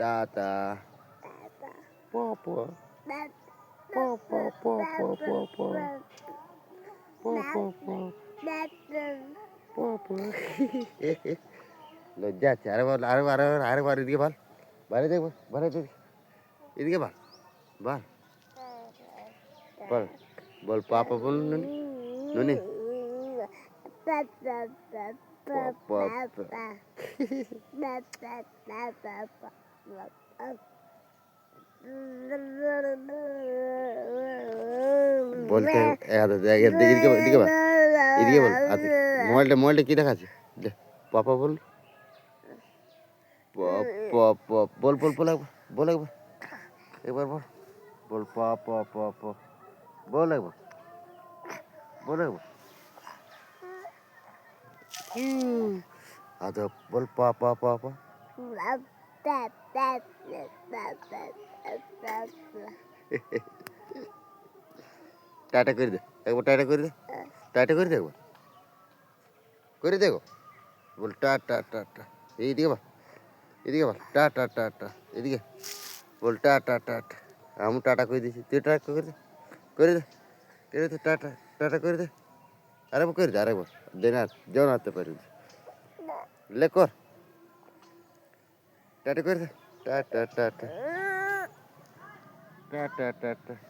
tata পপো পপো পপো পপো পপো পপো লজ্জা আছে আরে বল আরেকবার এদিকে বল বাইরে দেখবো বাইরে দেখি এদিকে বল বল বল বল পাপা বল নুনি নুনি বলতে এদিকে বল এদিকে বল মোবাইলটা কি দেখাচ্ছে পাপা বল বল বল বল বল একবার বল বল পা বল একবার বল একবার আচ্ছা বল পা টাটা করে দে একবার টাটা করে দে টাটা করে দে একবার করে দেখো বল টাটা টাটা এইদিকে বল এদিকে বল টাটা টাটা এদিকে বল টাটা টাটা আমি টাটা করে দিয়েছি তুই টাটা করে দে করে দে করে দে টাটা টাটা করে দে আরেকবার করে দে আরেকবার দেন আর যেমন হাতে পারি লে কর টাটা করে দে টাটা টাটা টাটা টাটা